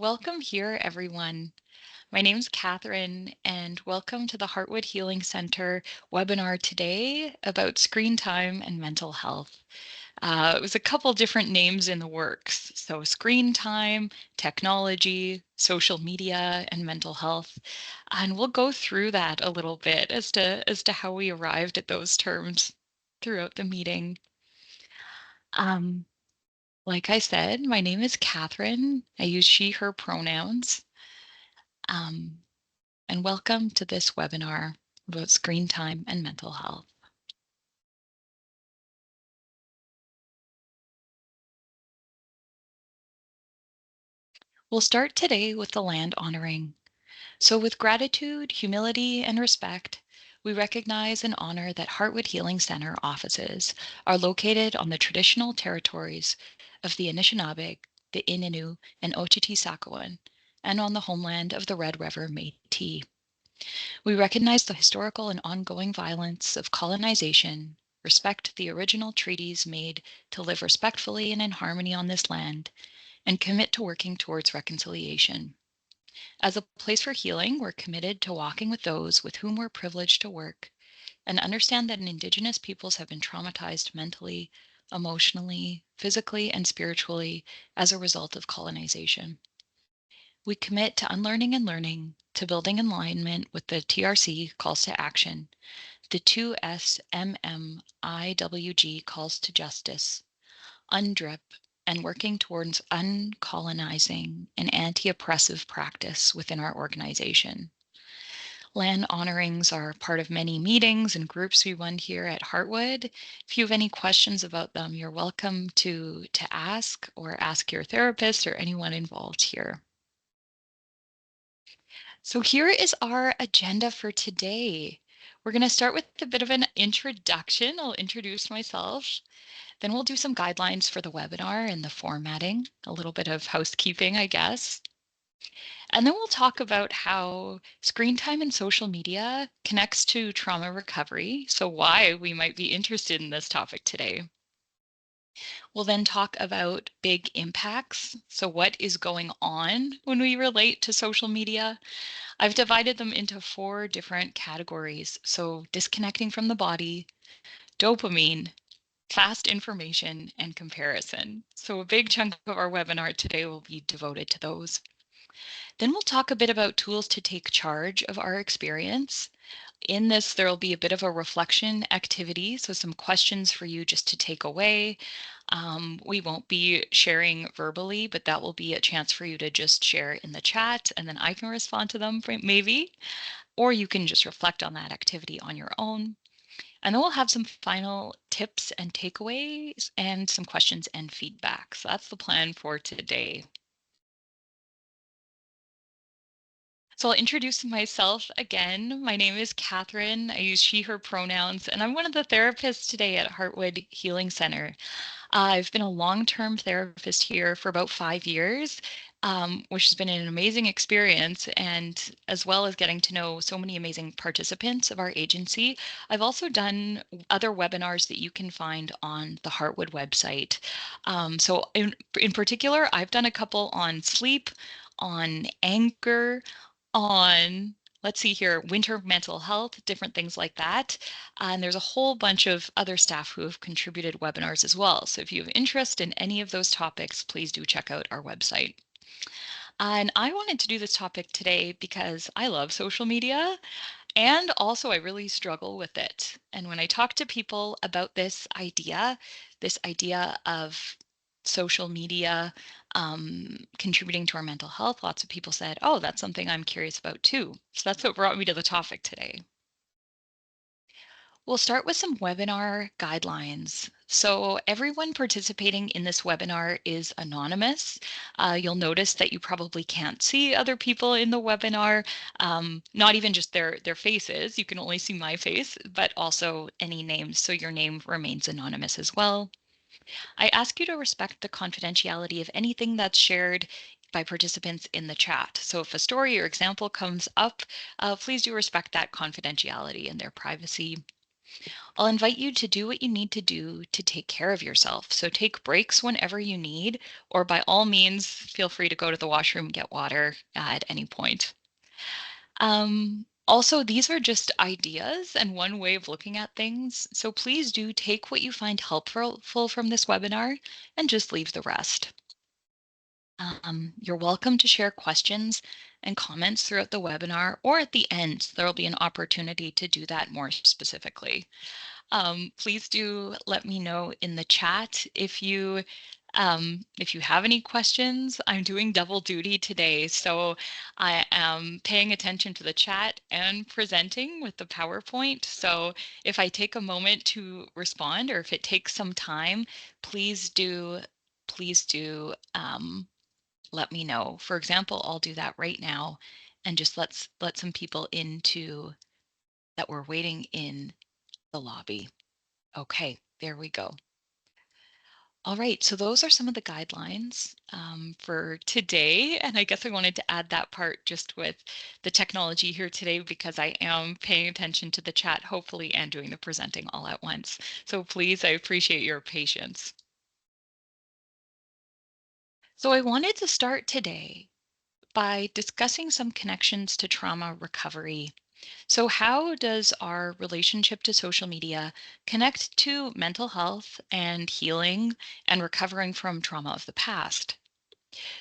Welcome here, everyone. My name's Catherine, and welcome to the Heartwood Healing Center webinar today about screen time and mental health. It was a couple different names in the works. So screen time, technology, social media, and mental health. And we'll go through that a little bit as to how we arrived at those terms throughout the meeting. Um, like I said, my name is Catherine. I use she, her pronouns. Um, and welcome to this webinar about screen time and mental health. We'll start today with the land honoring. So with gratitude, humility, and respect, we recognize and honor that Heartwood Healing Center offices are located on the traditional territories of the Anishinaabe, the Innu, and Oceti-Sakowin, and on the homeland of the Red River Métis. We recognize the historical and ongoing violence of colonization, respect the original treaties made to live respectfully and in harmony on this land, and commit to working towards reconciliation. As a place for healing, we're committed to walking with those with whom we're privileged to work and understand that Indigenous peoples have been traumatized mentally, emotionally, physically, and spiritually as a result of colonization. We commit to unlearning and learning, to building in alignment with the TRC calls to action, the 2SMMIWG calls to justice, UNDRIP, and working towards uncolonizing and anti-oppressive practice within our organization. Land honorings are part of many meetings and groups we run here at Heartwood. If you have any questions about them, you're welcome to ask or ask your therapist or anyone involved here. So here is our agenda for today. We're going to start with a bit of an introduction. I'll introduce myself. Then we'll do some guidelines for the webinar and the formatting, a little bit of housekeeping, I guess. And then we'll talk about how screen time and social media connects to trauma recovery, so why we might be interested in this topic today. We'll then talk about big impacts, so what is going on when we relate to social media. I've divided them into 4 different categories, so disconnecting from the body, dopamine, fast information, and comparison. So a big chunk of our webinar today will be devoted to those. Then we'll talk a bit about tools to take charge of our experience. In this, there will be a bit of a reflection activity, so some questions for you just to take away. We won't be sharing verbally, but that will be a chance for you to just share in the chat, and then I can respond to them maybe, or you can just reflect on that activity on your own. And then we'll have some final tips and takeaways and some questions and feedback. So that's the plan for today. So I'll introduce myself again. My name is Catherine. I use she, her pronouns, and I'm one of the therapists today at Heartwood Healing Center. I've been a long-term therapist here for about 5 years, which has been an amazing experience. And as well as getting to know so many amazing participants of our agency, I've also done other webinars that you can find on the Heartwood website. So in particular, I've done a couple on sleep, on anger, on, let's see here, winter mental health, different things like that. And there's a whole bunch of other staff who have contributed webinars as well. So if you have interest in any of those topics, please do check out our website. And I wanted to do this topic today because I love social media and also I really struggle with it. And when I talk to people about this idea of social media contributing to our mental health, lots of people said, oh, that's something I'm curious about too. So that's what brought me to the topic today. We'll start with some webinar guidelines. So everyone participating in this webinar is anonymous. You'll notice that you probably can't see other people in the webinar, not even just their faces. You can only see my face, but also any names. So your name remains anonymous as well. I ask you to respect the confidentiality of anything that's shared by participants in the chat. So if a story or example comes up, please do respect that confidentiality and their privacy. I'll invite you to do what you need to do to take care of yourself. So take breaks whenever you need, or by all means, feel free to go to the washroom, get water at any point. Also, these are just ideas and one way of looking at things. So please do take what you find helpful from this webinar and just leave the rest. You're welcome to share questions and comments throughout the webinar, or at the end, there will be an opportunity to do that more specifically. Please do let me know in the chat if you have any questions. I'm doing double duty today, so I am paying attention to the chat and presenting with the PowerPoint. So if I take a moment to respond, or if it takes some time, please do let me know. For example, I'll do that right now, and just let some people into that we're waiting in the lobby. Okay, there we go. All right, so those are some of the guidelines for today. And I guess I wanted to add that part just with the technology here today because I am paying attention to the chat, hopefully, and doing the presenting all at once. So please, I appreciate your patience. So I wanted to start today by discussing some connections to trauma recovery. So, how does our relationship to social media connect to mental health and healing and recovering from trauma of the past?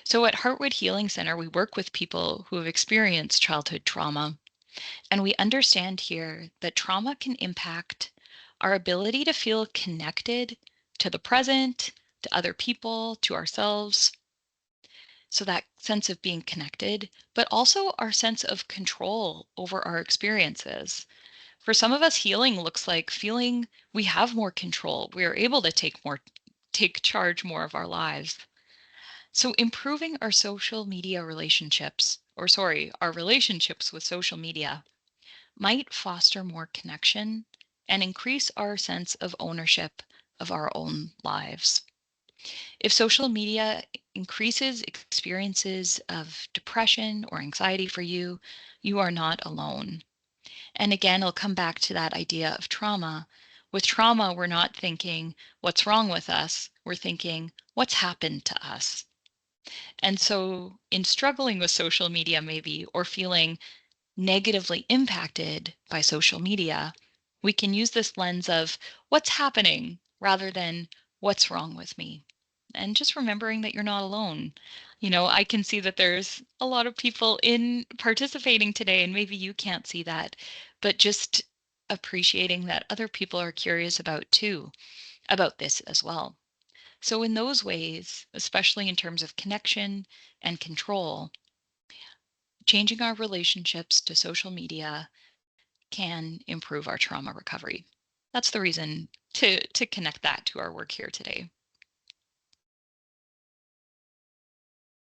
So, at Heartwood Healing Center, we work with people who have experienced childhood trauma, and we understand here that trauma can impact our ability to feel connected to the present, to other people, to ourselves. So, that sense of being connected, but also our sense of control over our experiences. For some of us, healing looks like feeling we have more control. We are able to take charge more of our lives. So improving our social media relationships, or sorry, our relationships with social media might foster more connection and increase our sense of ownership of our own lives. If social media increases experiences of depression or anxiety for you, you are not alone. And again, I'll come back to that idea of trauma. With trauma, we're not thinking, what's wrong with us? We're thinking, what's happened to us? And so, in struggling with social media, maybe, or feeling negatively impacted by social media, we can use this lens of what's happening rather than what's wrong with me. And just remembering that you're not alone. I can see that there's a lot of people in participating today, and maybe you can't see that, but just appreciating that other people are curious about this as well. So, in those ways, especially in terms of connection and control, changing our relationships to social media can improve our trauma recovery. That's the reason to connect that to our work here today.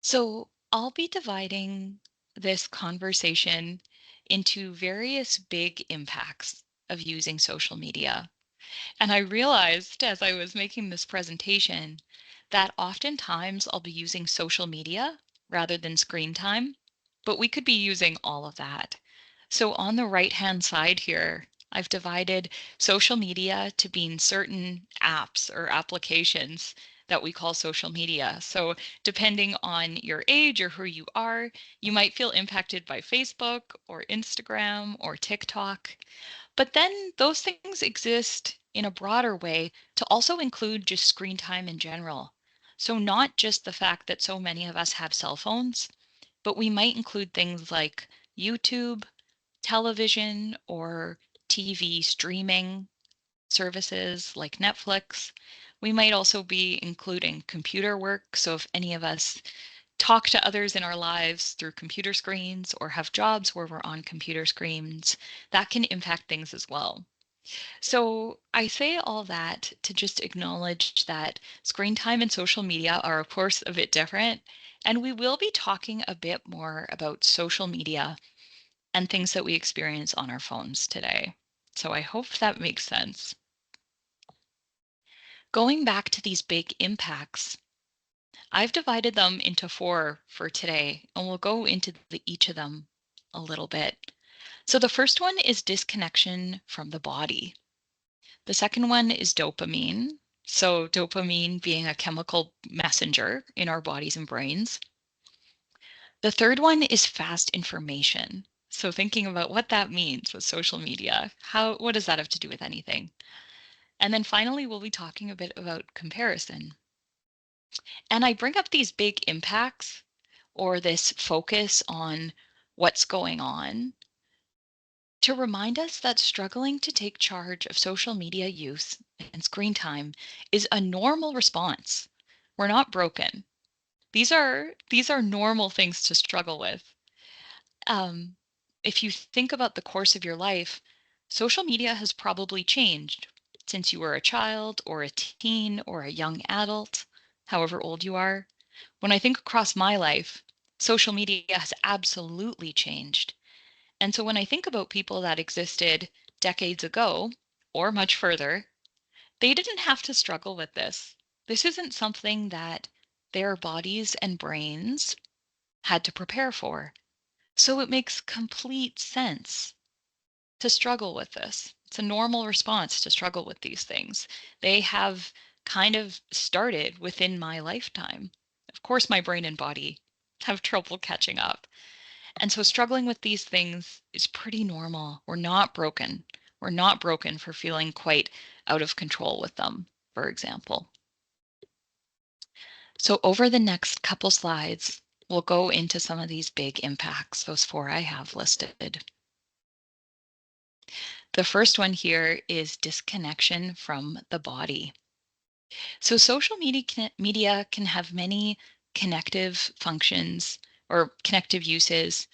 So, I'll be dividing this conversation into various big impacts of using social media. And I realized as I was making this presentation that oftentimes I'll be using social media rather than screen time, but we could be using all of that. So on the right-hand side here, I've divided social media to being certain apps or applications that we call social media. So depending on your age or who you are, you might feel impacted by Facebook or Instagram or TikTok. But then those things exist in a broader way to also include just screen time in general. So, not just the fact that so many of us have cell phones, but we might include things like YouTube, television, or TV streaming services like Netflix. We might also be including computer work. So, if any of us talk to others in our lives through computer screens or have jobs where we're on computer screens, that can impact things as well. So I say all that to just acknowledge that screen time and social media are, of course, a bit different. And we will be talking a bit more about social media and things that we experience on our phones today. So I hope that makes sense. Going back to these big impacts, I've divided them into four for today, and we'll go into each of them a little bit. So the first one is disconnection from the body. The second one is dopamine. So, dopamine being a chemical messenger in our bodies and brains. The third one is fast information. So, thinking about what that means with social media, what does that have to do with anything? And then finally, we'll be talking a bit about comparison. And I bring up these big impacts or this focus on what's going on to remind us that struggling to take charge of social media use and screen time is a normal response. We're not broken. These are normal things to struggle with. Um, if you think about the course of your life, social media has probably changed since you were a child or a teen or a young adult, however old you are. When I think across my life, social media has absolutely changed. And so when I think about people that existed decades ago or much further, they didn't have to struggle with this. This isn't something that their bodies and brains had to prepare for. So it makes complete sense to struggle with this. It's a normal response to struggle with these things. They have kind of started within my lifetime. Of course, my brain and body have trouble catching up. And so struggling with these things is pretty normal. We're not broken. We're not broken for feeling quite out of control with them, for example. So over the next couple slides, we'll go into some of these big impacts, those four I have listed. The first one here is disconnection from the body. So social media can have many connective functions or connective uses.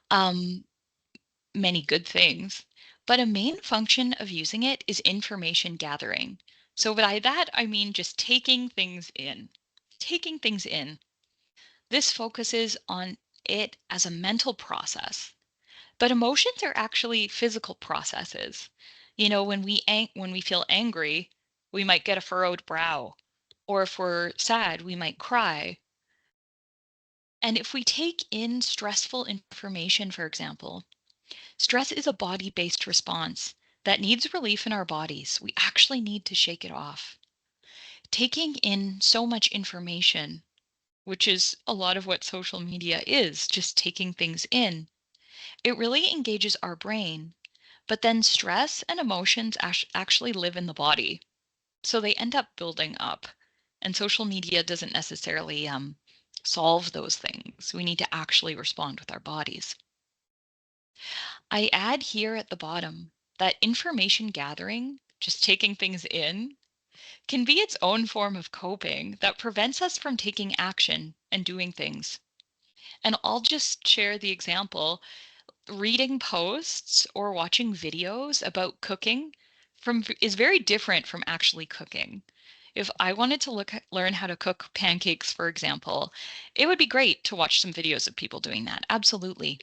Um, Many good things, but a main function of using it is information gathering. So by that, I mean just taking things in. Taking things in. This focuses on it as a mental process, but emotions are actually physical processes. You know, when we feel angry, we might get a furrowed brow, or if we're sad, we might cry. And if we take in stressful information, for example, stress is a body-based response that needs relief in our bodies. We actually need to shake it off. Taking in so much information, which is a lot of what social media is, just taking things in, it really engages our brain. But then stress and emotions actually live in the body. So they end up building up. And social media doesn't necessarily solve those things. We need to actually respond with our bodies. I add here at the bottom that information gathering, just taking things in, can be its own form of coping that prevents us from taking action and doing things. And I'll just share the example. Reading posts or watching videos about cooking is very different from actually cooking. If I wanted to learn how to cook pancakes, for example, it would be great to watch some videos of people doing that. Absolutely.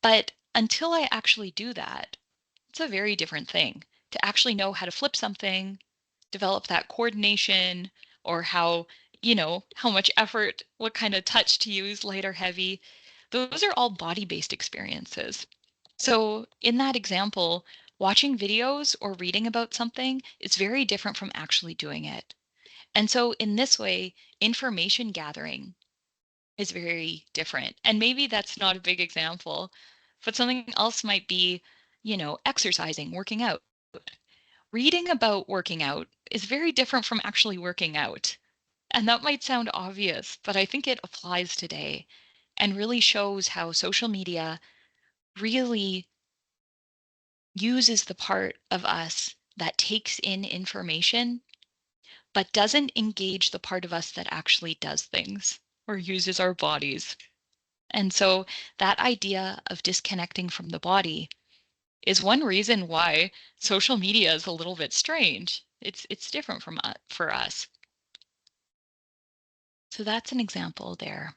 But until I actually do that, it's a very different thing to actually know how to flip something, develop that coordination, or how much effort, what kind of touch to use, light or heavy. Those are all body-based experiences. So in that example, watching videos or reading about something is very different from actually doing it. And so in this way, information gathering is very different. And maybe that's not a big example, but something else might be, exercising, working out. Reading about working out is very different from actually working out. And that might sound obvious, but I think it applies today and really shows how social media really uses the part of us that takes in information, but doesn't engage the part of us that actually does things or uses our bodies. And so that idea of disconnecting from the body is one reason why social media is a little bit strange. It's different for us. So that's an example there.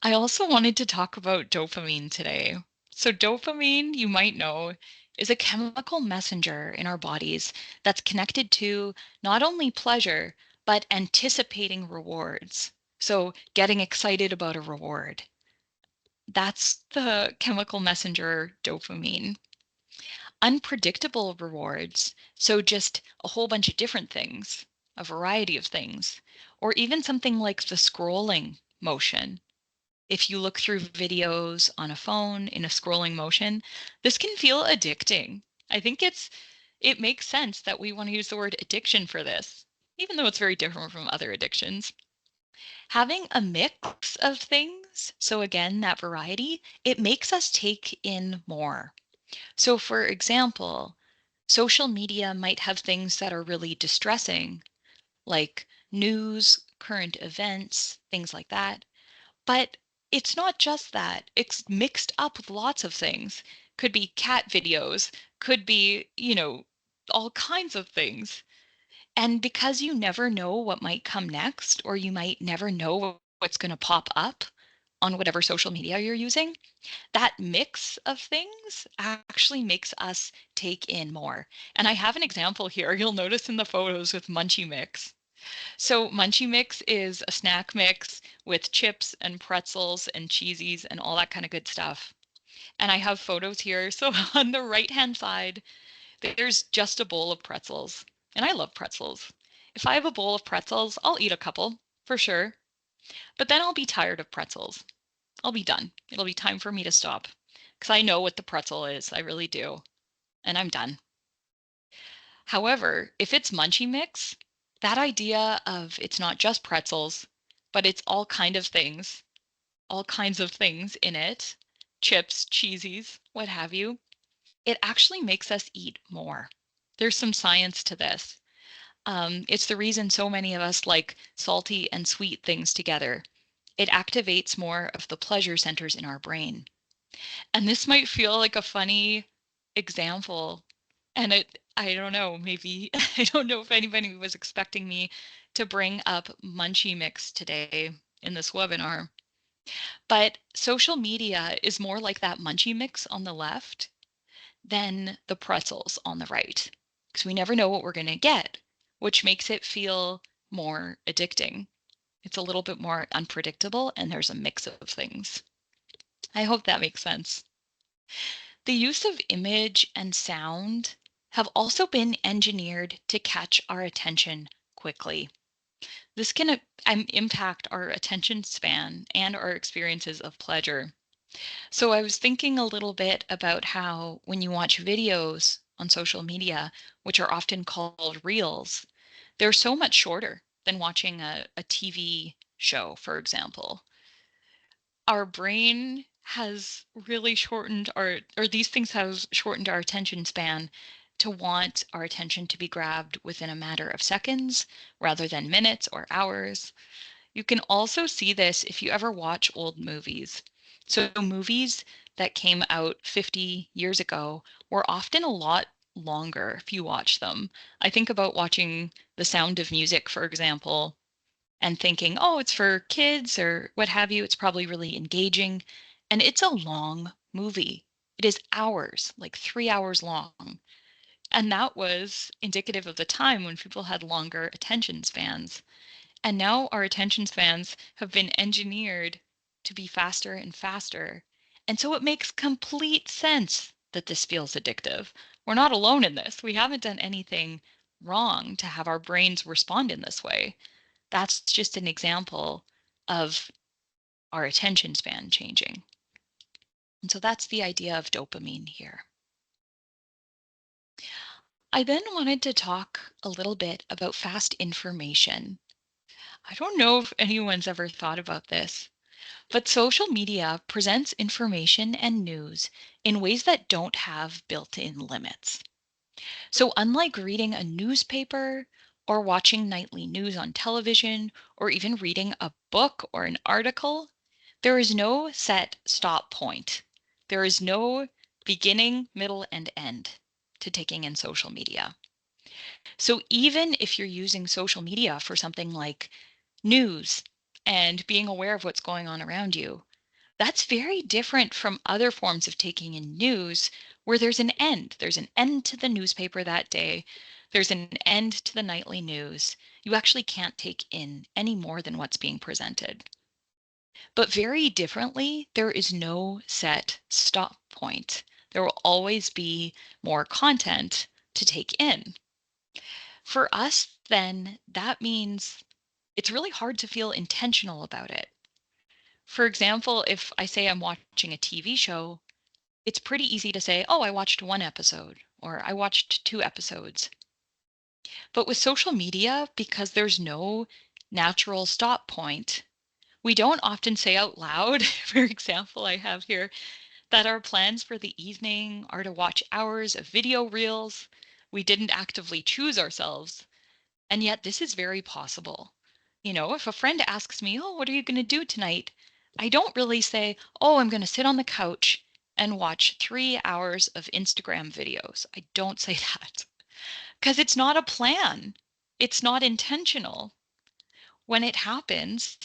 I also wanted to talk about dopamine today. So dopamine, you might know, is a chemical messenger in our bodies that's connected to not only pleasure, but anticipating rewards. So getting excited about a reward. That's the chemical messenger dopamine. unpredictable rewards, so just a whole bunch of different things, a variety of things, or even something like the scrolling motion. If you look through videos on a phone in a scrolling motion, this can feel addicting. I think it makes sense that we want to use the word addiction for this, even though it's very different from other addictions. Having a mix of things, so again, that variety, it makes us take in more. So, for example, social media might have things that are really distressing, like news, current events, things like that. But it's not just that. It's mixed up with lots of things. Could be cat videos, could be, all kinds of things. And because you never know what might come next, or you might never know what's going to pop up on whatever social media you're using, that mix of things actually makes us take in more. And I have an example here. You'll notice in the photos with Munchie Mix. So Munchie Mix is a snack mix with chips and pretzels and cheesies and all that kind of good stuff. And I have photos here. So on the right-hand side, there's just a bowl of pretzels. And I love pretzels. If I have a bowl of pretzels, I'll eat a couple for sure. But then I'll be tired of pretzels. I'll be done. It'll be time for me to stop because I know what the pretzel is. I really do. And I'm done. However, if it's Munchie Mix, that idea of it's not just pretzels, but it's all kinds of things in it, chips, cheesies, what have you, it actually makes us eat more. There's some science to this. It's the reason so many of us like salty and sweet things together. It activates more of the pleasure centers in our brain. And this might feel like a funny example. And I don't know, maybe, I don't know if anybody was expecting me to bring up Munchie Mix today in this webinar. But social media is more like that Munchie Mix on the left than the pretzels on the right, because we never know what we're going to get, which makes it feel more addicting. It's a little bit more unpredictable, and there's a mix of things. I hope that makes sense. The use of image and sound have also been engineered to catch our attention quickly. This can impact our attention span and our experiences of pleasure. So I was thinking a little bit about how when you watch videos on social media, which are often called reels, they're so much shorter than watching a TV show, for example. Our brain has really shortened or these things have shortened our attention span to want our attention to be grabbed within a matter of seconds rather than minutes or hours. You can also see this if you ever watch old movies. So movies that came out 50 years ago were often a lot longer if you watch them. I think about watching The Sound of Music, for example, and thinking, oh, it's for kids or what have you. It's probably really engaging. And it's a long movie. It is hours, like 3 hours long. And that was indicative of the time when people had longer attention spans. And now our attention spans have been engineered to be faster and faster. And so it makes complete sense that this feels addictive. We're not alone in this. We haven't done anything wrong to have our brains respond in this way. That's just an example of our attention span changing. And so that's the idea of dopamine here. I then wanted to talk a little bit about fast information. I don't know if anyone's ever thought about this, but social media presents information and news in ways that don't have built-in limits. So unlike reading a newspaper or watching nightly news on television or even reading a book or an article, there is no set stop point. There is no beginning, middle, and end to taking in social media. So even if you're using social media for something like news and being aware of what's going on around you, that's very different from other forms of taking in news where there's an end. There's an end to the newspaper that day. There's an end to the nightly news. You actually can't take in any more than what's being presented. But very differently, there is no set stop point. There will always be more content to take in. For us, then, that means it's really hard to feel intentional about it. For example, if I say I'm watching a TV show, it's pretty easy to say, oh, I watched one episode or I watched two episodes. But with social media, because there's no natural stop point, we don't often say out loud, for example, I have here, that our plans for the evening are to watch hours of video reels. We didn't actively choose ourselves. And yet, this is very possible. If a friend asks me, oh, what are you going to do tonight? I don't really say, oh, I'm going to sit on the couch and watch 3 hours of Instagram videos. I don't say that because it's not a plan. It's not intentional. When it happens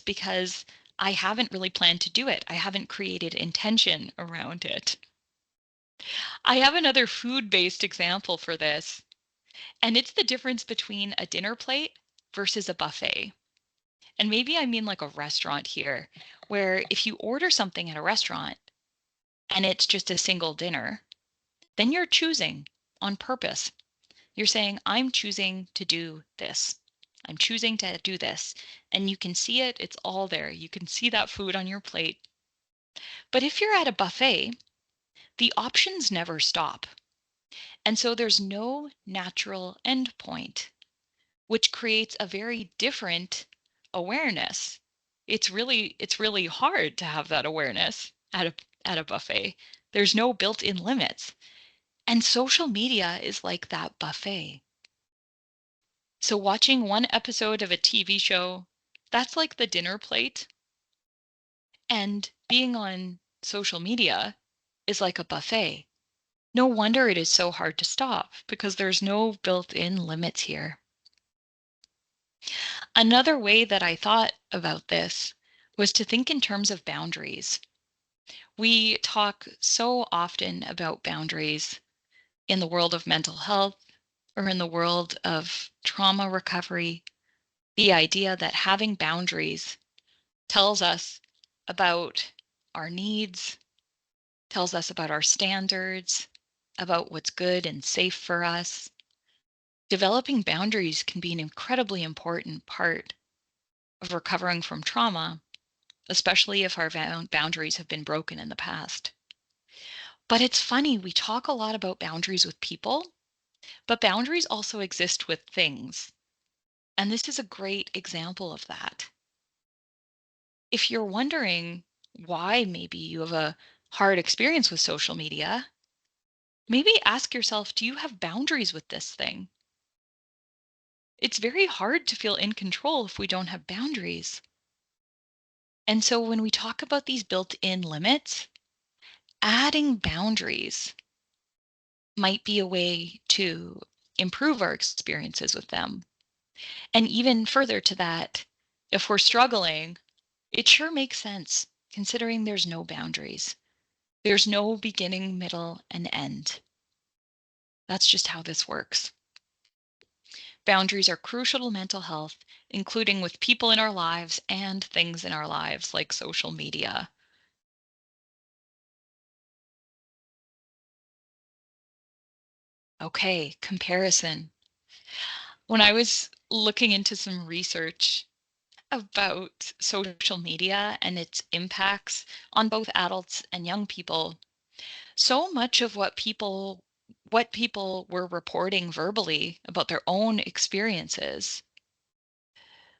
because I haven't really planned to do it. I haven't created intention around it. I have another food-based example for this, and it's the difference between a dinner plate versus a buffet. And maybe I mean like a restaurant here, where if you order something at a restaurant and it's just a single dinner, then you're choosing on purpose. You're saying, I'm choosing to do this. I'm choosing to do this. And you can see it, it's all there. You can see that food on your plate. But if you're at a buffet, the options never stop. And so there's no natural end point, which creates a very different awareness. It's really hard to have that awareness at a buffet. There's no built-in limits. And social media is like that buffet. So watching one episode of a TV show, that's like the dinner plate. And being on social media is like a buffet. No wonder it is so hard to stop because there's no built-in limits here. Another way that I thought about this was to think in terms of boundaries. We talk so often about boundaries in the world of mental health or in the world of trauma recovery. The idea that having boundaries tells us about our needs, tells us about our standards, about what's good and safe for us. Developing boundaries can be an incredibly important part of recovering from trauma, especially if our boundaries have been broken in the past. But it's funny, we talk a lot about boundaries with people, but boundaries also exist with things. And this is a great example of that. If you're wondering why maybe you have a hard experience with social media, maybe ask yourself, do you have boundaries with this thing? It's very hard to feel in control if we don't have boundaries. And so when we talk about these built-in limits, adding boundaries might be a way to improve our experiences with them. And even further to that, if we're struggling, it sure makes sense considering there's no boundaries. There's no beginning, middle, and end. That's just how this works. Boundaries are crucial to mental health, including with people in our lives and things in our lives like social media. Okay, comparison. When I was looking into some research about social media and its impacts on both adults and young people, so much of what people were reporting verbally about their own experiences,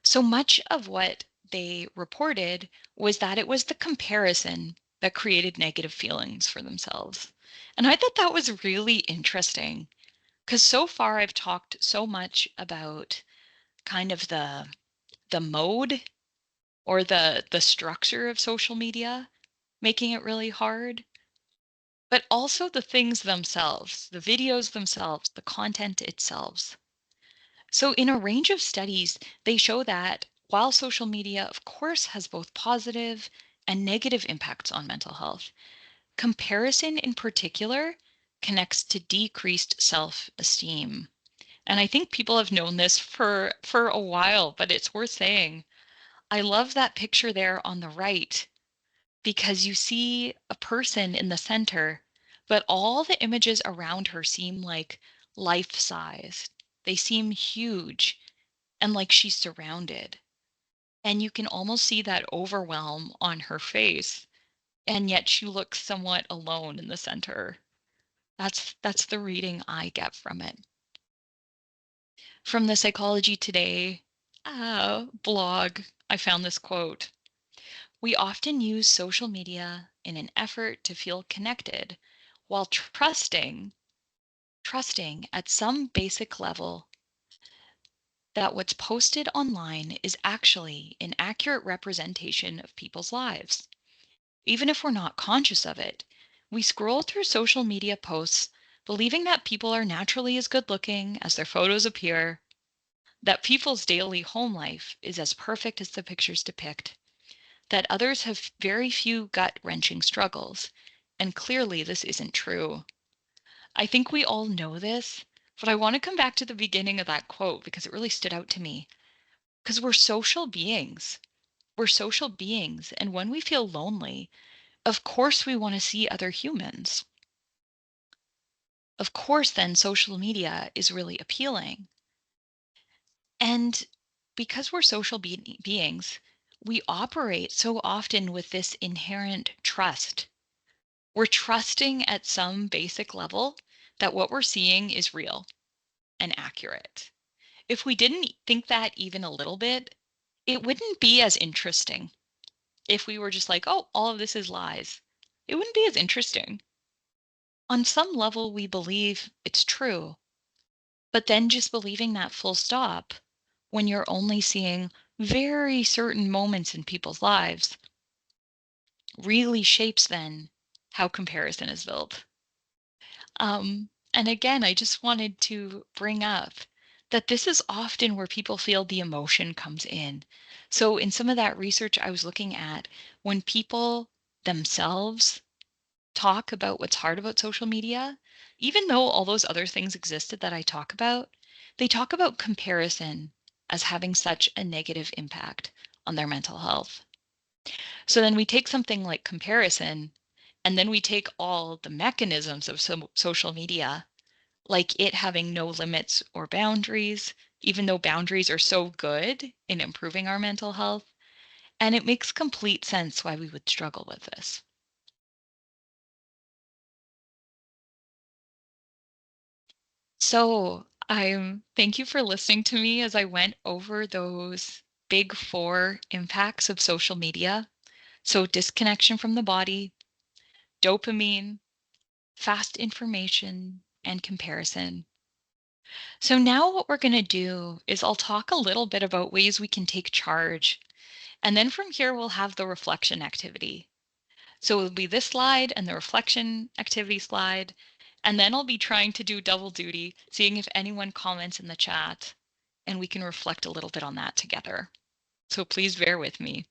so much of what they reported was that it was the comparison that created negative feelings for themselves. And I thought that was really interesting because so far I've talked so much about kind of the mode or the structure of social media making it really hard, but also the things themselves, the videos themselves, the content itself. So in a range of studies, they show that while social media, of course, has both positive and negative impacts on mental health, comparison in particular connects to decreased self-esteem. And I think people have known this for a while, but it's worth saying. I love that picture there on the right because you see a person in the center, but all the images around her seem like life size. They seem huge and like she's surrounded. And you can almost see that overwhelm on her face, and yet she looks somewhat alone in the center. That's the reading I get from it. From the Psychology Today blog, I found this quote. We often use social media in an effort to feel connected while trusting at some basic level that what's posted online is actually an accurate representation of people's lives. Even if we're not conscious of it, we scroll through social media posts believing that people are naturally as good looking as their photos appear, that people's daily home life is as perfect as the pictures depict, that others have very few gut wrenching struggles. And clearly, this isn't true. I think we all know this, but I want to come back to the beginning of that quote because it really stood out to me. Because we're social beings. We're social beings. And when we feel lonely, of course we want to see other humans. Of course, then social media is really appealing. And because we're social beings, we operate so often with this inherent trust. We're trusting at some basic level that what we're seeing is real and accurate. If we didn't think that even a little bit, it wouldn't be as interesting. If we were just like, oh, all of this is lies, it wouldn't be as interesting. On some level, we believe it's true, but then just believing that full stop when you're only seeing very certain moments in people's lives really shapes then how comparison is built. And again, I just wanted to bring up that this is often where people feel the emotion comes in. So, in some of that research I was looking at, when people themselves talk about what's hard about social media, even though all those other things existed that I talk about, they talk about comparison as having such a negative impact on their mental health. So then we take something like comparison, and then we take all the mechanisms of social media, like it having no limits or boundaries, even though boundaries are so good in improving our mental health. And it makes complete sense why we would struggle with this. So, thank you for listening to me as I went over those big four impacts of social media. So, disconnection from the body, dopamine, fast information, and comparison. So, now what we're going to do is I'll talk a little bit about ways we can take charge. And then from here, we'll have the reflection activity. So it'll be this slide and the reflection activity slide. And then I'll be trying to do double duty, seeing if anyone comments in the chat, and we can reflect a little bit on that together. So please bear with me.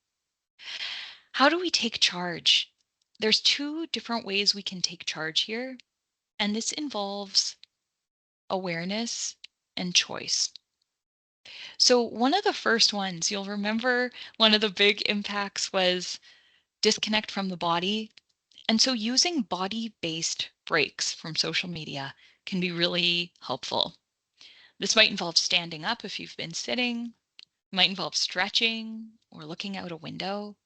How do we take charge? There's two different ways we can take charge here, and this involves awareness and choice. So one of the first ones, you'll remember one of the big impacts was disconnect from the body. And so using body-based breaks from social media can be really helpful. This might involve standing up if you've been sitting, might involve stretching or looking out a window.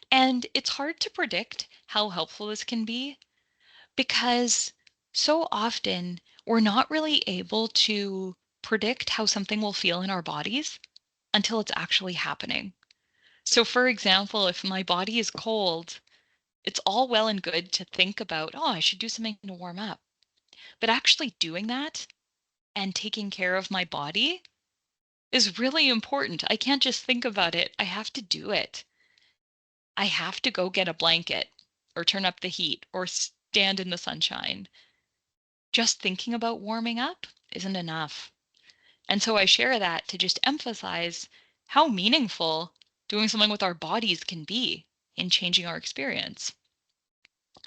And it's hard to predict how helpful this can be because so often we're not really able to predict how something will feel in our bodies until it's actually happening. So for example, if my body is cold, it's all well and good to think about, oh, I should do something to warm up. But actually doing that and taking care of my body is really important. I can't just think about it. I have to do it. I have to go get a blanket or turn up the heat or stand in the sunshine. Just thinking about warming up isn't enough. And so I share that to just emphasize how meaningful doing something with our bodies can be in changing our experience.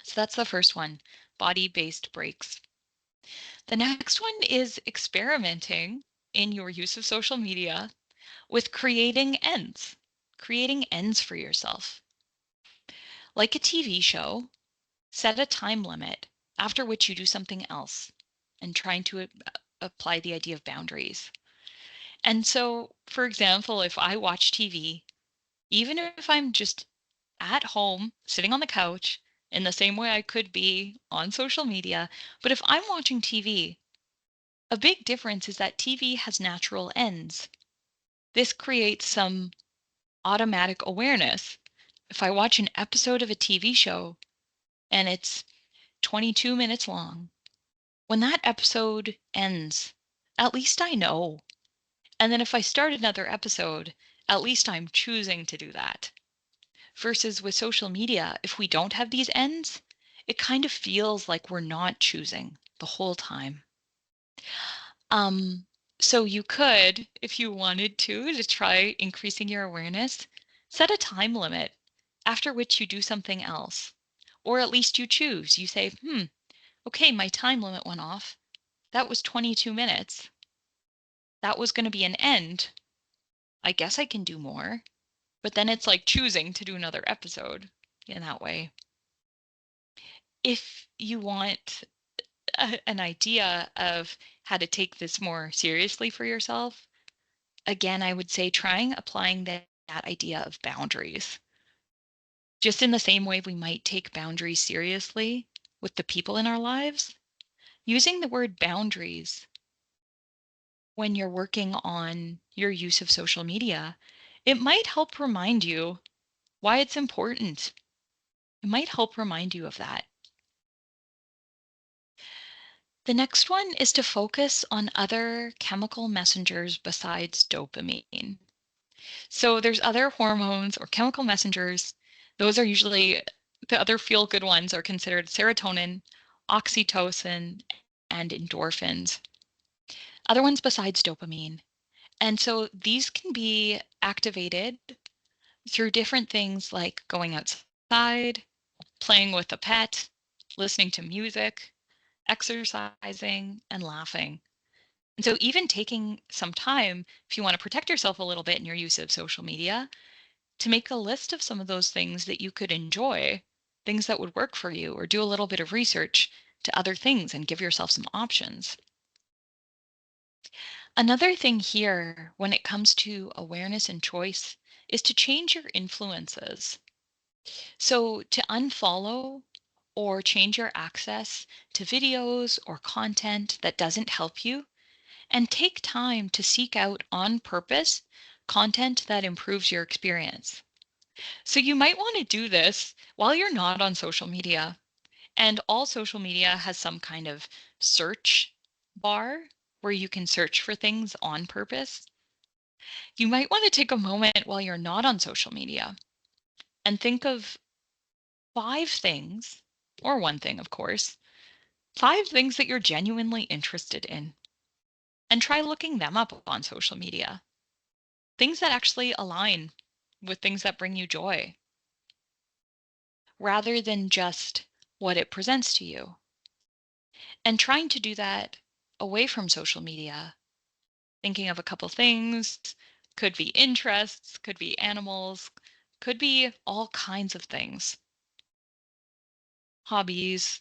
So that's the first one, body-based breaks. The next one is experimenting in your use of social media with creating ends for yourself. Like a TV show, set a time limit after which you do something else and trying to apply the idea of boundaries. And so, for example, if I watch TV, even if I'm just at home sitting on the couch in the same way I could be on social media, but if I'm watching TV, a big difference is that TV has natural ends. This creates some automatic awareness. If I watch an episode of a TV show and it's 22 minutes long, when that episode ends, at least I know. And then if I start another episode, at least I'm choosing to do that. Versus with social media, if we don't have these ends, it kind of feels like we're not choosing the whole time. Um, so you could, if you wanted to try increasing your awareness, set a time limit after which you do something else. Or at least you choose. You say, okay, my time limit went off. That was 22 minutes. That was going to be an end. I guess I can do more. But then it's like choosing to do another episode in that way. If you want an idea of how to take this more seriously for yourself, again, I would say trying applying that idea of boundaries. Just in the same way we might take boundaries seriously with the people in our lives, using the word boundaries when you're working on your use of social media, it might help remind you why it's important. It might help remind you of that. The next one is to focus on other chemical messengers besides dopamine. So there's other hormones or chemical messengers. Those are usually the other feel good ones are considered serotonin, oxytocin, and endorphins. Other ones besides dopamine. And so these can be activated through different things like going outside, playing with a pet, listening to music, exercising, and laughing. And so even taking some time, if you want to protect yourself a little bit in your use of social media, to make a list of some of those things that you could enjoy, things that would work for you, or do a little bit of research to other things and give yourself some options. Another thing here when it comes to awareness and choice is to change your influences. So to unfollow or change your access to videos or content that doesn't help you, and take time to seek out on purpose content that improves your experience. So you might want to do this while you're not on social media. And all social media has some kind of search bar where you can search for things on purpose. You might want to take a moment while you're not on social media and think of 5 things, or one thing, of course, 5 things that you're genuinely interested in, and try looking them up on social media. Things that actually align with things that bring you joy, rather than just what it presents to you. And trying to do that away from social media, thinking of a couple things, could be interests, could be animals, could be all kinds of things, hobbies,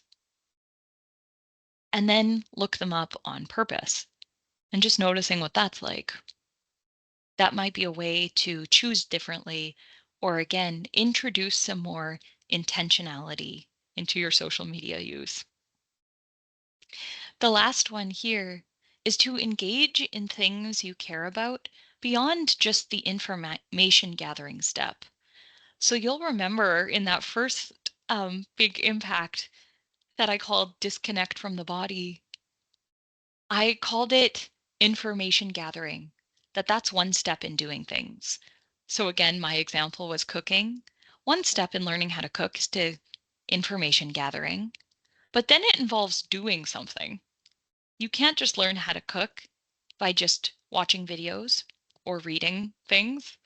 and then look them up on purpose and just noticing what that's like. That might be a way to choose differently or again, introduce some more intentionality into your social media use. The last one here is to engage in things you care about beyond just the information gathering step. So you'll remember in that first big impact that I called disconnect from the body, I called it information gathering, that's one step in doing things. So again, my example was cooking. One step in learning how to cook is to information gathering, but then it involves doing something. You can't just learn how to cook by just watching videos or reading things.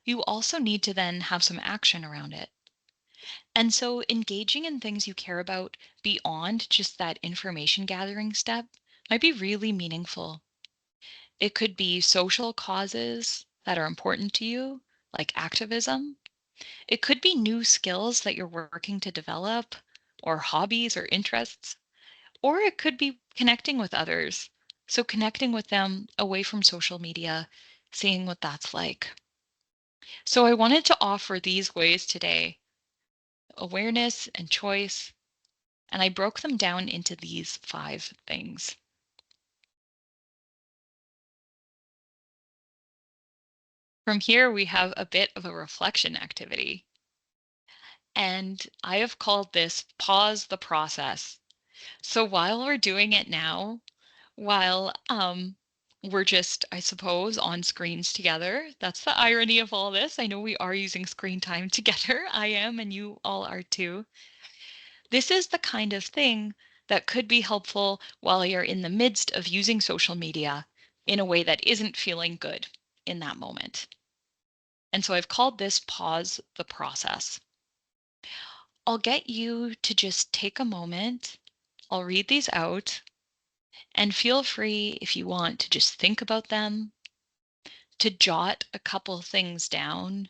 You also need to then have some action around it. And so engaging in things you care about beyond just that information gathering step might be really meaningful. It could be social causes that are important to you, like activism. It could be new skills that you're working to develop, or hobbies or interests, or it could be connecting with others. So, connecting with them away from social media, seeing what that's like. So, I wanted to offer these ways today: awareness and choice. And I broke them down into these five things. From here, we have a bit of a reflection activity. And I have called this pause the process. So while we're doing it now, while we're just, I suppose, on screens together, that's the irony of all this. I know we are using screen time together. I am, and you all are too. This is the kind of thing that could be helpful while you're in the midst of using social media in a way that isn't feeling good in that moment. And so I've called this pause the process. I'll get you to just take a moment. I'll read these out and feel free if you want to just think about them, to jot a couple things down.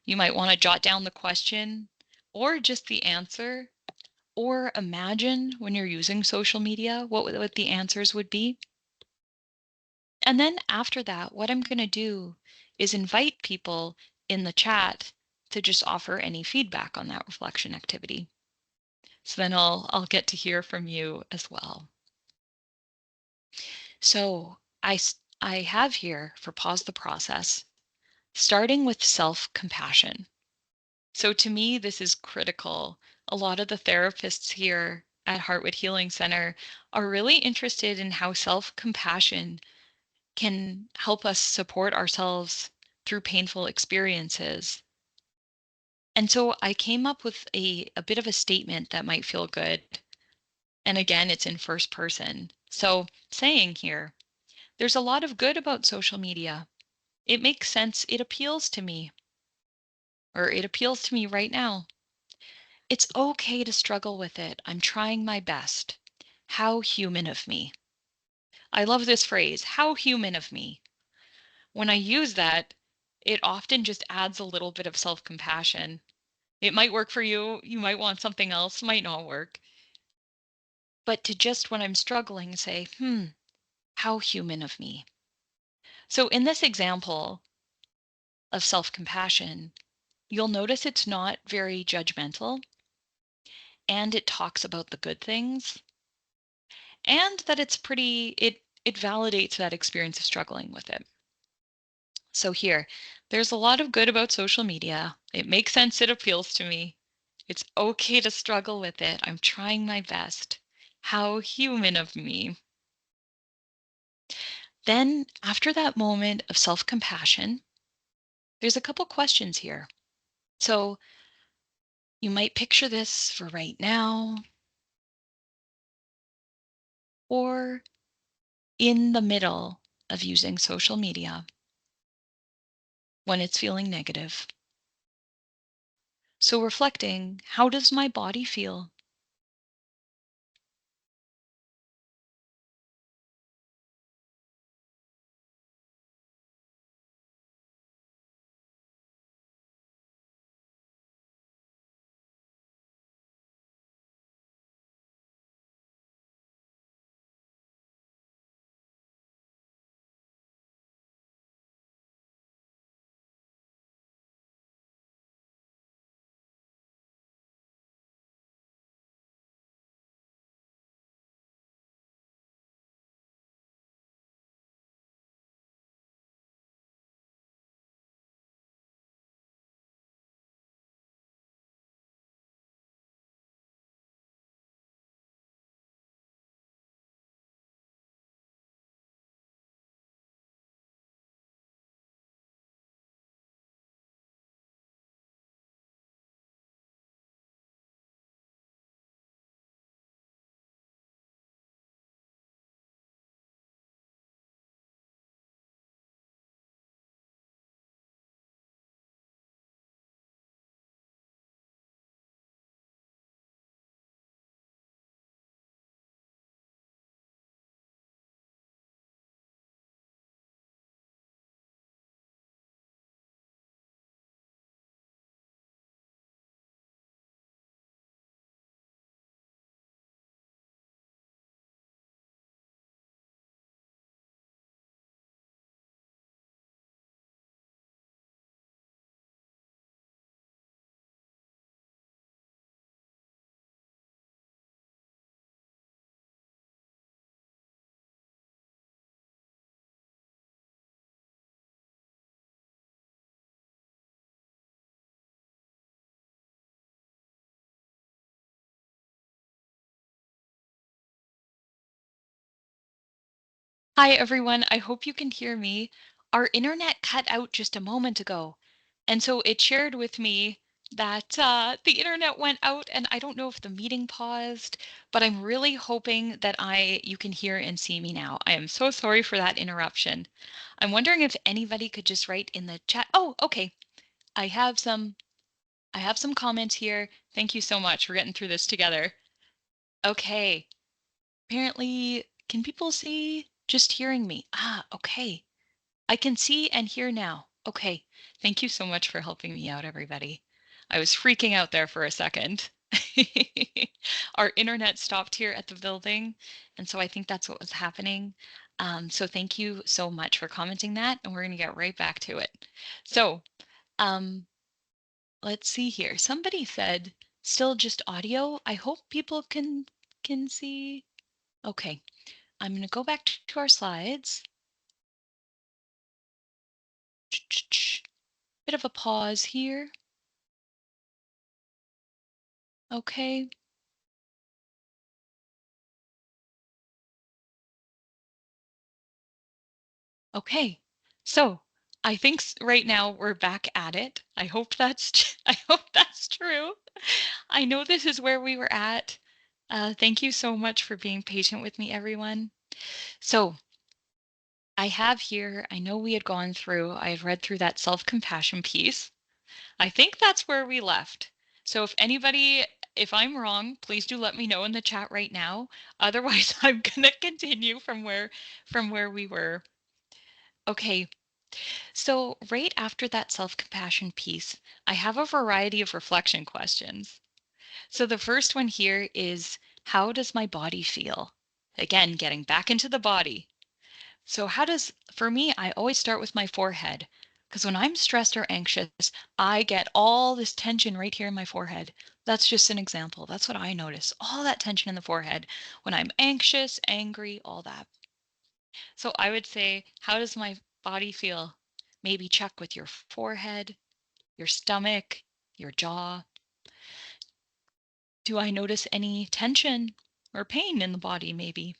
You might want to jot down the question or just the answer, or imagine when you're using social media what the answers would be. And then after that, what I'm going to do is invite people in the chat to just offer any feedback on that reflection activity. So then I'll get to hear from you as well. So I have here for pause the process, starting with self-compassion. So to me, this is critical. A lot of the therapists here at Heartwood Healing Center are really interested in how self-compassion can help us support ourselves through painful experiences. And so I came up with a bit of a statement that might feel good. And again, it's in first person. So saying here, there's a lot of good about social media. It makes sense. It appeals to me, or it appeals to me right now. It's okay to struggle with it. I'm trying my best. How human of me. I love this phrase, how human of me. When I use that, it often just adds a little bit of self compassion. It might work for you. You might want something else, might not work. But to just when I'm struggling say, how human of me. So in this example of self compassion, you'll notice it's not very judgmental and it talks about the good things and that it's it validates that experience of struggling with it. So here, there's a lot of good about social media. It makes sense. It appeals to me. It's okay to struggle with it. I'm trying my best. How human of me. Then, after that moment of self compassion, there's a couple questions here. So, you might picture this for right now or in the middle of using social media when it's feeling negative. So, reflecting, how does my body feel? Hi, everyone. I hope you can hear me. Our internet cut out just a moment ago. And so it shared with me that the internet went out, and I don't know if the meeting paused, but I'm really hoping that you can hear and see me now. I am so sorry for that interruption. I'm wondering if anybody could just write in the chat. Oh, okay. I have some I have some comments here. Thank you so much. We're getting through this together. Okay. Apparently, can people see just hearing me? Ah, okay. I can see and hear now. Okay. Thank you so much for helping me out, everybody. I was freaking out there for a second. Our internet stopped here at the building, and so I think that's what was happening. So thank you so much for commenting that, and we're going to get right back to it. So, um, let's see here. Somebody said still just audio. I hope people can see. Okay. I'm going to go back to our slides. Bit of a pause here. Okay. Okay. So I think right now we're back at it. I hope I hope that's true. I know this is where we were at. Thank you so much for being patient with me, everyone. So I have here, I know we had gone through, I had read through that self-compassion piece. I think that's where we left. So if I'm wrong, please do let me know in the chat right now. Otherwise, I'm gonna continue from where we were. Okay, so right after that self-compassion piece, I have a variety of reflection questions. So the first one here is, how does my body feel? Again, getting back into the body. So for me, I always start with my forehead, because when I'm stressed or anxious, I get all this tension right here in my forehead. That's just an example. That's what I notice. All that tension in the forehead when I'm anxious, angry, all that. So I would say, how does my body feel? Maybe check with your forehead, your stomach, your jaw. Do I notice any tension or pain in the body maybe?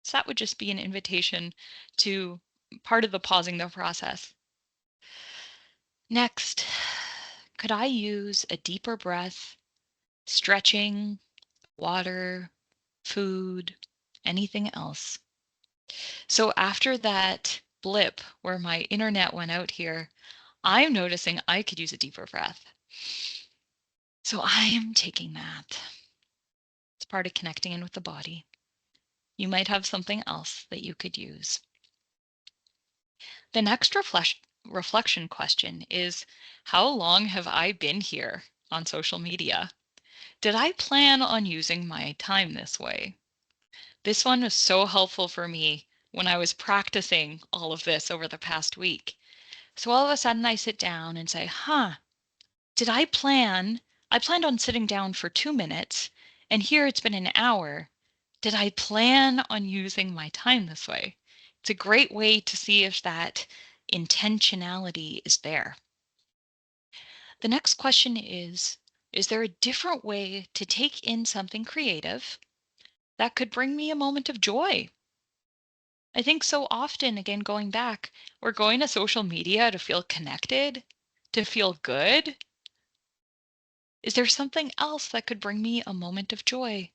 So that would just be an invitation to part of the pausing the process. Next, could I use a deeper breath, stretching, water, food, anything else? So after that blip where my internet went out here, I'm noticing I could use a deeper breath. So I am taking that. It's part of connecting in with the body. You might have something else that you could use. The next reflection question is, how long have I been here on social media? Did I plan on using my time this way? This one was so helpful for me when I was practicing all of this over the past week. So all of a sudden I sit down and say, did I plan? I planned on sitting down for 2 minutes, and here it's been an hour. Did I plan on using my time this way? It's a great way to see if that intentionality is there. The next question is there a different way to take in something creative that could bring me a moment of joy? I think so often, again, going back, we're going to social media to feel connected, to feel good. Is there something else that could bring me a moment of joy?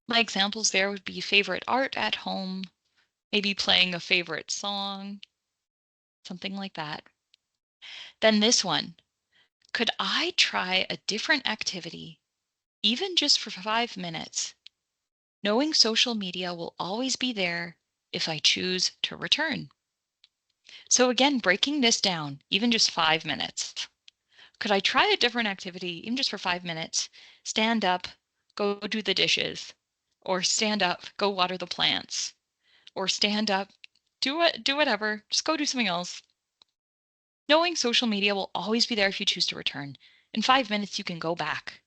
My examples there would be favorite art at home, maybe playing a favorite song, something like that. Then this one, could I try a different activity, even just for 5 minutes, knowing social media will always be there if I choose to return? So again, breaking this down, even just 5 minutes. Could I try a different activity, even just for 5 minutes? Stand up, go do the dishes, or stand up, go water the plants, or stand up, do whatever, just go do something else. Knowing social media will always be there if you choose to return. In 5 minutes, you can go back.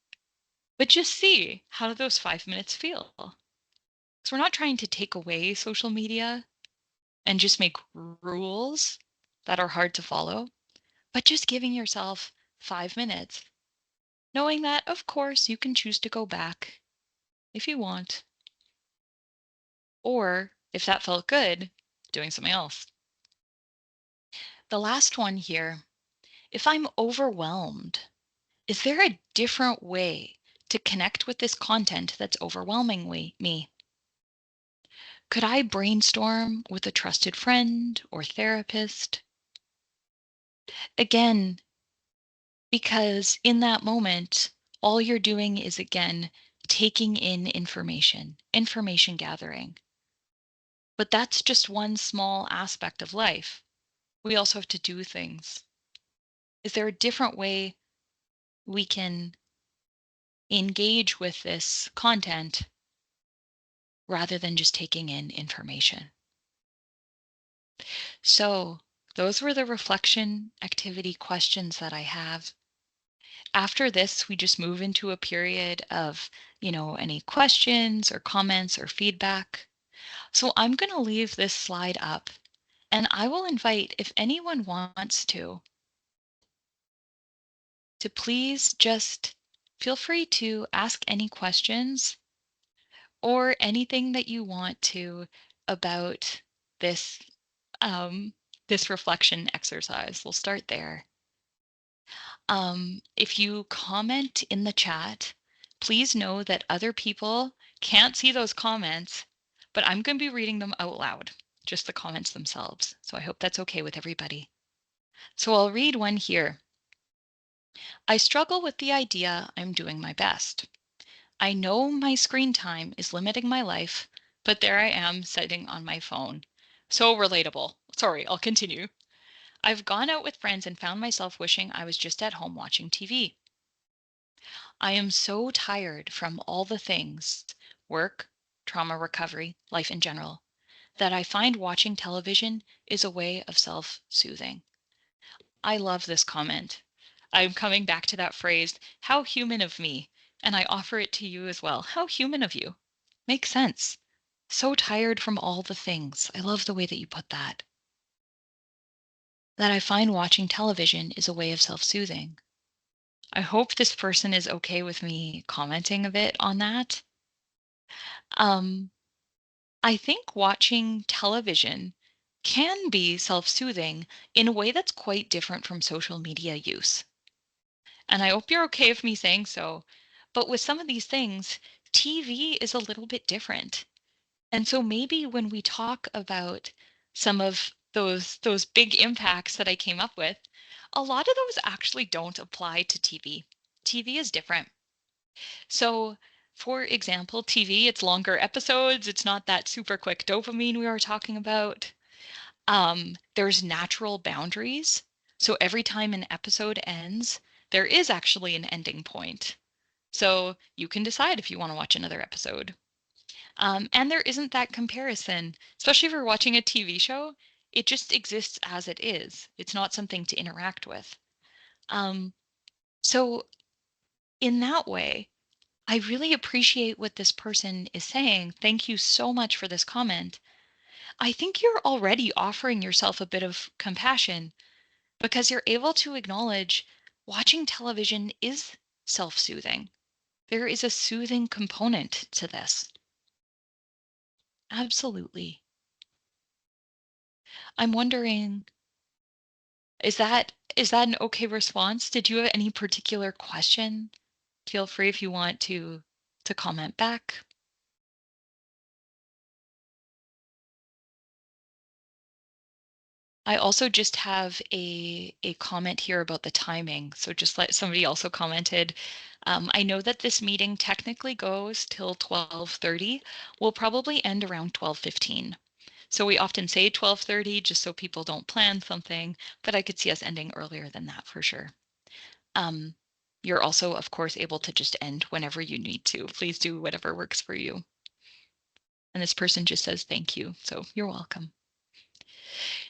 But just see, how do those 5 minutes feel? So we're not trying to take away social media and just make rules that are hard to follow, but just giving yourself 5 minutes, knowing that, of course, you can choose to go back if you want. Or if that felt good, doing something else. The last one here, if I'm overwhelmed, is there a different way to connect with this content that's overwhelming me? Could I brainstorm with a trusted friend or therapist? Again, because in that moment, all you're doing is again taking in information gathering. But that's just one small aspect of life. We also have to do things. Is there a different way we can engage with this content rather than just taking in information? So, those were the reflection activity questions that I have. After this, we just move into a period of, any questions or comments or feedback. So I'm going to leave this slide up and I will invite if anyone wants to please just feel free to ask any questions or anything that you want to about this um, this reflection exercise. We'll start there. If you comment in the chat, please know that other people can't see those comments, but I'm going to be reading them out loud, just the comments themselves. So I hope that's okay with everybody. So I'll read one here. I struggle with the idea I'm doing my best. I know my screen time is limiting my life, but there I am sitting on my phone. So relatable. Sorry, I'll continue. I've gone out with friends and found myself wishing I was just at home watching TV. I am so tired from all the things, work, trauma recovery, life in general, that I find watching television is a way of self-soothing. I love this comment. I'm coming back to that phrase, how human of me, and I offer it to you as well. How human of you. Makes sense. So tired from all the things. I love the way that you put that. That I find watching television is a way of self-soothing. I hope this person is okay with me commenting a bit on that. Um, I think watching television can be self-soothing in a way that's quite different from social media use. And I hope you're okay with me saying so. But with some of these things, TV is a little bit different. And so maybe when we talk about some of those big impacts that I came up with, a lot of those actually don't apply to TV. TV is different. So, for example, TV, it's longer episodes. It's not that super quick dopamine we were talking about. There's natural boundaries. So every time an episode ends, there is actually an ending point. So you can decide if you want to watch another episode. And there isn't that comparison, especially if you're watching a TV show. It just exists as it is. It's not something to interact with. Um, so in that way, I really appreciate what this person is saying. Thank you so much for this comment. I think you're already offering yourself a bit of compassion because you're able to acknowledge watching television is self-soothing. There is a soothing component to this. Absolutely. I'm wondering, is that an okay response? Did you have any particular question? Feel free if you want to comment back. I also just have a comment here about the timing. So just let somebody also commented. I know that this meeting technically goes till 12:30. We'll probably end around 12:15. So we often say 12:30 just so people don't plan something, but I could see us ending earlier than that for sure. Um, you're also, of course, able to just end whenever you need to. Please do whatever works for you. And this person just says thank you. So you're welcome.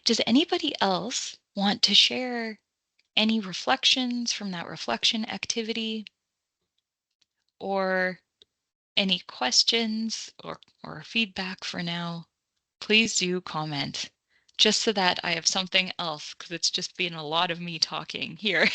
Does anybody else want to share any reflections from that reflection activity or any questions or feedback for now? Please do comment just so that I have something else because it's just been a lot of me talking here.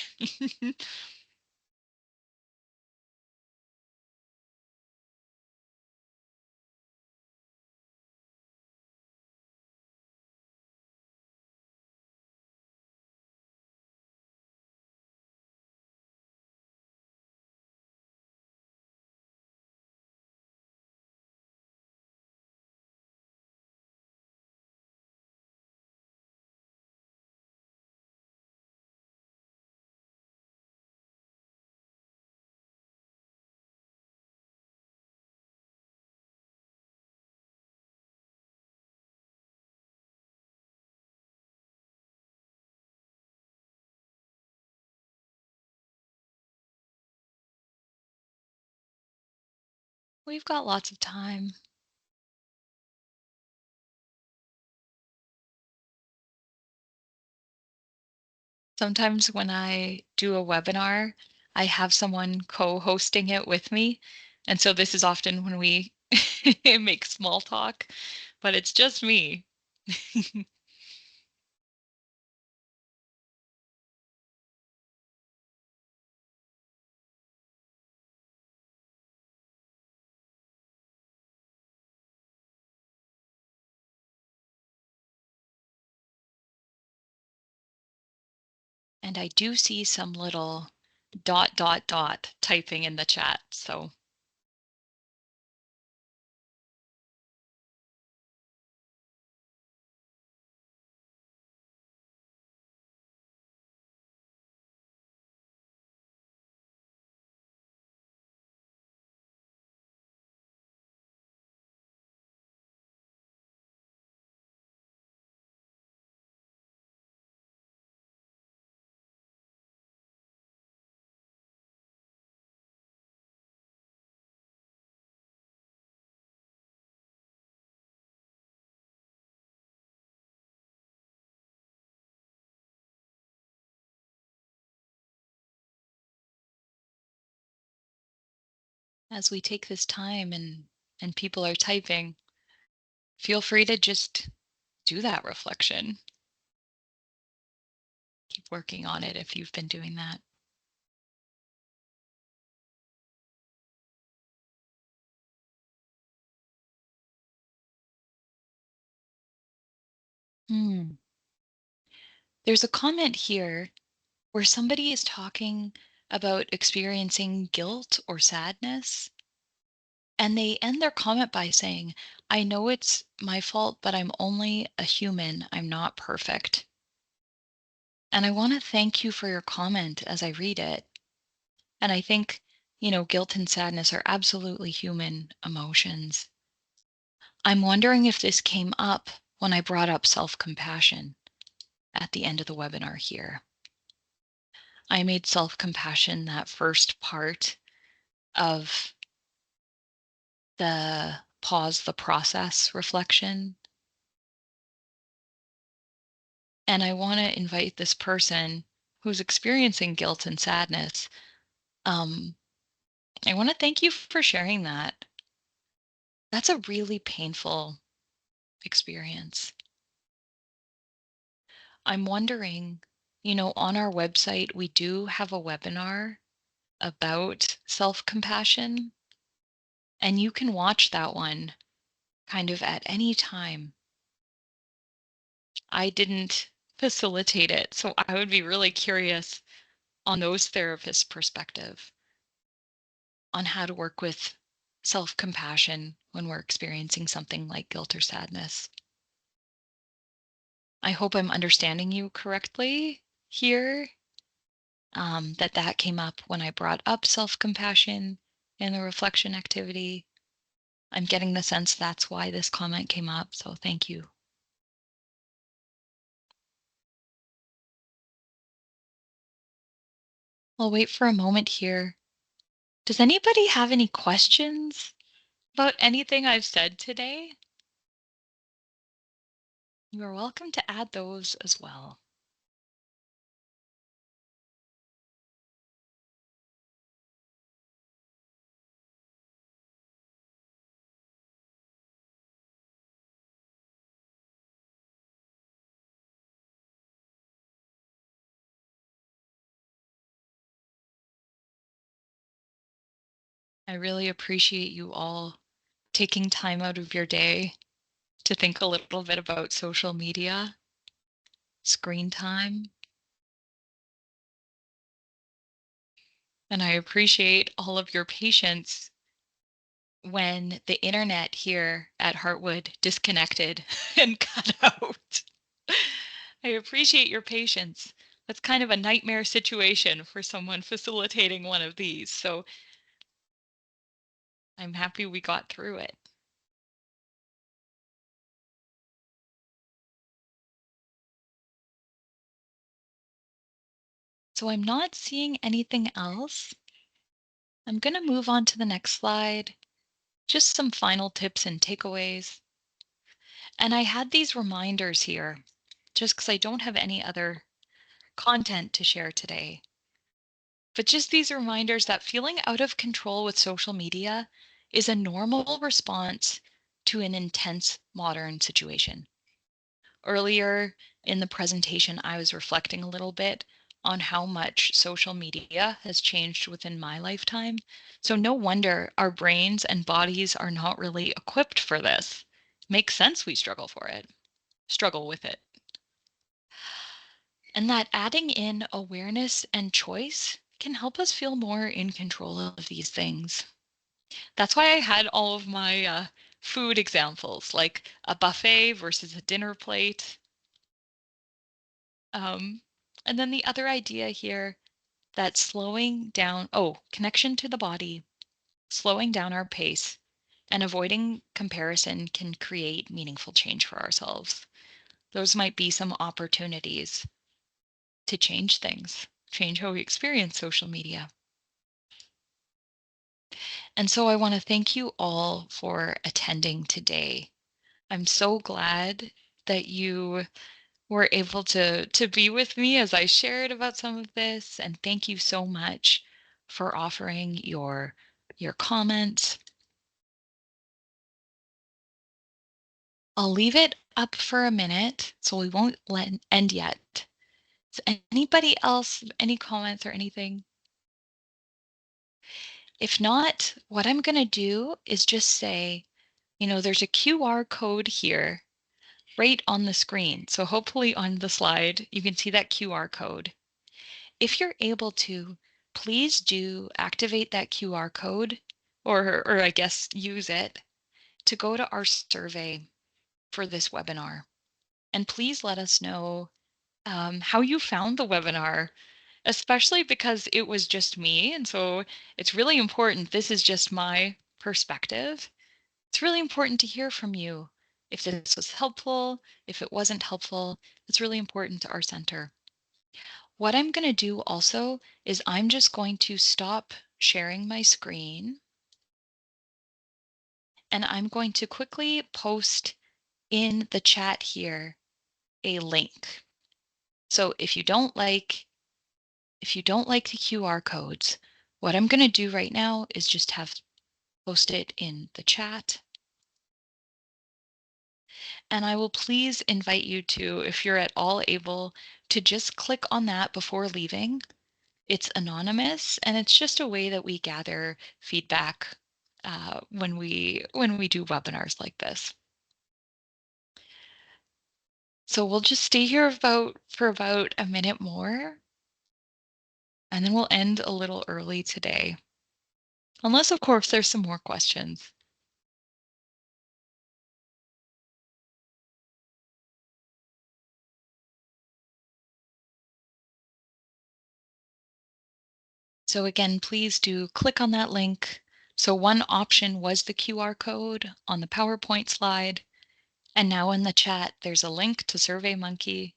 We've got lots of time. Sometimes when I do a webinar, I have someone co-hosting it with me. And so this is often when we make small talk, but it's just me. And I do see some little dot, dot, dot typing in the chat. So as we take this time and people are typing, feel free to just do that reflection. Keep working on it if you've been doing that. Hmm. There's a comment here where somebody is talking about experiencing guilt or sadness. And they end their comment by saying, I know it's my fault, but I'm only a human. I'm not perfect. And I want to thank you for your comment as I read it. And I think, guilt and sadness are absolutely human emotions. I'm wondering if this came up when I brought up self compassion at the end of the webinar here. I made self compassion that first part of the pause the process reflection. And I want to invite this person who's experiencing guilt and sadness. Um, I want to thank you for sharing that. That's a really painful experience. I'm wondering, on our website, we do have a webinar about self compassion, and you can watch that one kind of at any time. I didn't facilitate it, so I would be really curious on those therapists' perspective on how to work with self compassion when we're experiencing something like guilt or sadness. I hope I'm understanding you correctly here. That came up when I brought up self compassion in the reflection activity. I'm getting the sense that's why this comment came up. So thank you. I'll wait for a moment here. Does anybody have any questions about anything I've said today? You are welcome to add those as well. I really appreciate you all taking time out of your day to think a little bit about social media, screen time. And I appreciate all of your patience when the internet here at Heartwood disconnected and cut out. I appreciate your patience. That's kind of a nightmare situation for someone facilitating one of these. So I'm happy we got through it. So I'm not seeing anything else. I'm going to move on to the next slide just some final tips and takeaways. And I had these reminders here just because I don't have any other content to share today. But just these reminders that feeling out of control with social media is a normal response to an intense modern situation. Earlier in the presentation, I was reflecting a little bit on how much social media has changed within my lifetime. So, no wonder our brains and bodies are not really equipped for this. Makes sense we struggle with it. And that adding in awareness and choice can help us feel more in control of these things. That's why I had all of my food examples, like a buffet versus a dinner plate. Um, and then the other idea here that slowing down, connection to the body, slowing down our pace, and avoiding comparison can create meaningful change for ourselves. Those might be some opportunities to change things, change how we experience social media. And so I want to thank you all for attending today. I'm so glad that you were able to be with me as I shared about some of this, and thank you so much for offering your comments. I'll leave it up for a minute, so we won't let end yet. Does anybody else have any comments or anything? If not, what I'm going to do is just say, there's a QR code here right on the screen. So hopefully on the slide, you can see that QR code. If you're able to, please do activate that QR code or I guess use it to go to our survey for this webinar. And please let us know how you found the webinar, especially because it was just me. And so it's really important. This is just my perspective. It's really important to hear from you. If this was helpful, if it wasn't helpful, it's really important to our center. What I'm going to do also is I'm just going to stop sharing my screen and I'm going to quickly post in the chat here a link. So if you don't like the QR codes, what I'm going to do right now is just post it in the chat. And I will please invite you to, if you're at all able, to just click on that before leaving. It's anonymous, and it's just a way that we gather feedback when we do webinars like this. So we'll just stay here for about a minute more, and then we'll end a little early today. Unless, of course, there's some more questions. So again, please do click on that link. So one option was the QR code on the PowerPoint slide. And now in the chat, there's a link to SurveyMonkey.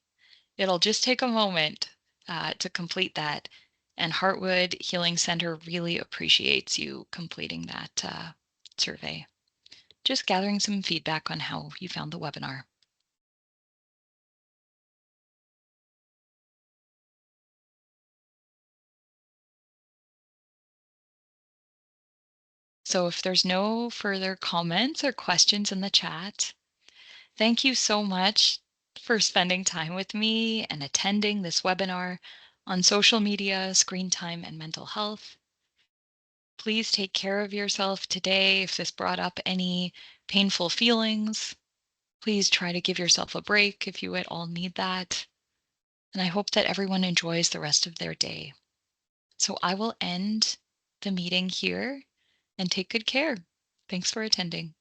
It'll just take a moment to complete that. And Heartwood Healing Center really appreciates you completing that survey. Just gathering some feedback on how you found the webinar. So if there's no further comments or questions in the chat, thank you so much for spending time with me and attending this webinar on social media, screen time, and mental health. Please take care of yourself today. If this brought up any painful feelings, please try to give yourself a break if you at all need that. And I hope that everyone enjoys the rest of their day. So I will end the meeting here and take good care. Thanks for attending.